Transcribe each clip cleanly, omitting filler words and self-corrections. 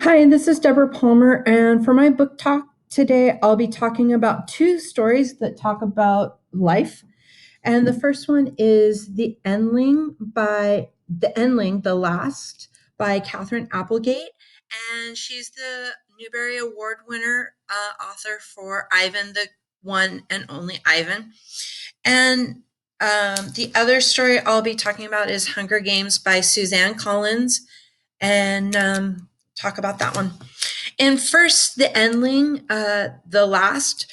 Hi, this is Deborah Palmer, and for my book talk today, I'll be talking about two stories that talk about life. And the first one is The Last by Catherine Applegate. And she's the Newbery Award winner author for Ivan, the One and Only Ivan. And the other story I'll be talking about is Hunger Games by Suzanne Collins, and talk about that one. And first, the Endling, the last.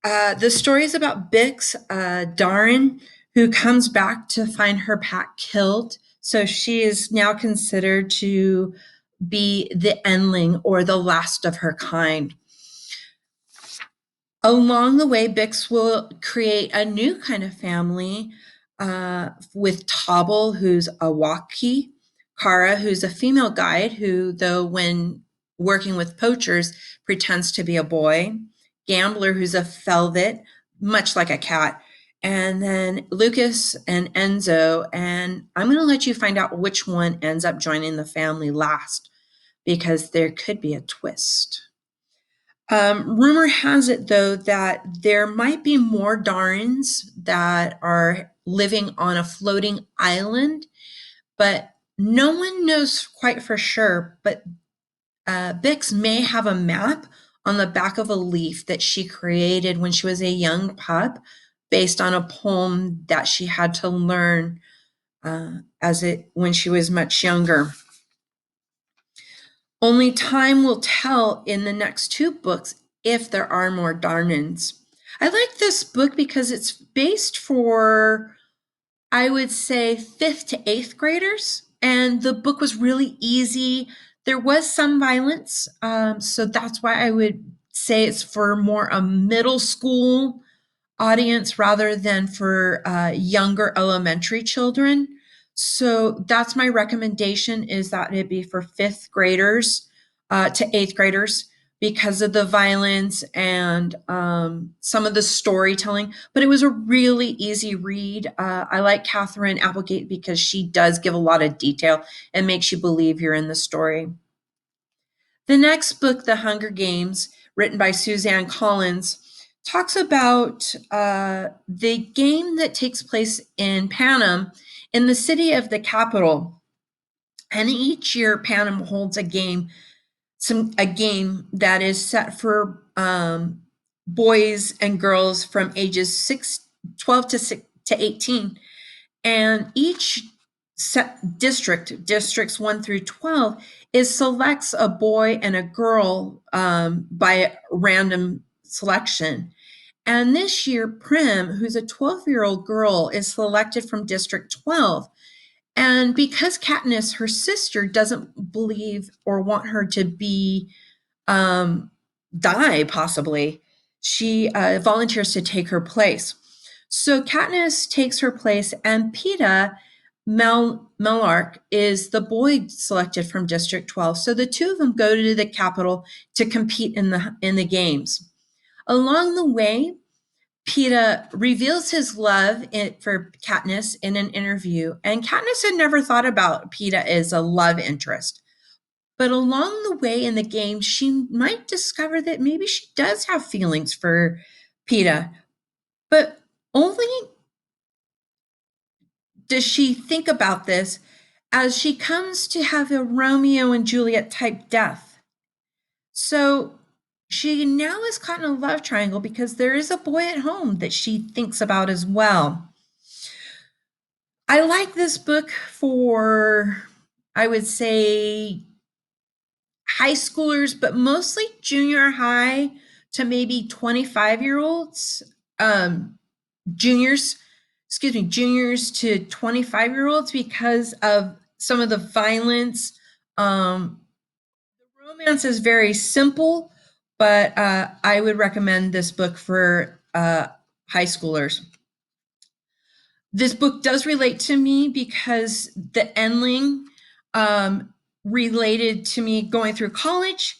The story is about Bix, Darren, who comes back to find her pack killed. So she is now considered to be the Endling, or the last of her kind. Along the way, Bix will create a new kind of family with Tobble, who's a walkie, Kara, who's a female guide, who, though when working with poachers, pretends to be a boy, Gambler, who's a velvet, much like a cat, and then Lucas and Enzo. And I'm going to let you find out which one ends up joining the family last, because there could be a twist. Rumor has it, though, that there might be more Darins that are living on a floating island, but no one knows quite for sure. But Bix may have a map on the back of a leaf that she created when she was a young pup, based on a poem that she had to learn when she was much younger. Only time will tell in the next two books if there are more Darnins. I like this book because it's based for, I would say, 5th to 8th graders, and the book was really easy. There was some violence, so that's why I would say it's for more a middle school audience rather than for younger elementary children. So that's my recommendation, is that it be for 5th graders to 8th graders, because of the violence and some of the storytelling. But it was a really easy read. I like Catherine Applegate because she does give a lot of detail and makes you believe you're in the story. The next book, The Hunger Games, written by Suzanne Collins, talks about the game that takes place in Panem, in the city of the capital. And each year, Panem holds a game that is set for boys and girls from ages 12 to 18. And each districts 1 through 12, selects a boy and a girl by random selection. And this year, Prim, who's a 12-year-old girl, is selected from District 12. And because Katniss, her sister, doesn't believe or want her to be die, possibly, she volunteers to take her place. So Katniss takes her place, and Peeta Mellark is the boy selected from District 12. So the two of them go to the capital to compete in the games. Along the way, Peeta reveals his love for Katniss in an interview, and Katniss had never thought about Peeta as a love interest. But along the way in the game, she might discover that maybe she does have feelings for Peeta, but only does she think about this as she comes to have a Romeo and Juliet type death. So she now is caught in a love triangle because there is a boy at home that she thinks about as well. I like this book for, I would say, high schoolers, but mostly junior high to maybe 25-year-olds, juniors to 25-year-olds, because of some of the violence. The romance is very simple, but I would recommend this book for high schoolers. This book does relate to me because the Endling related to me going through college,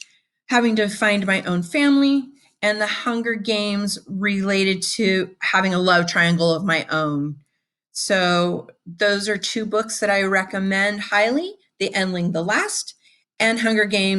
having to find my own family, and the Hunger Games related to having a love triangle of my own. So those are two books that I recommend highly: The Endling, The Last, and Hunger Games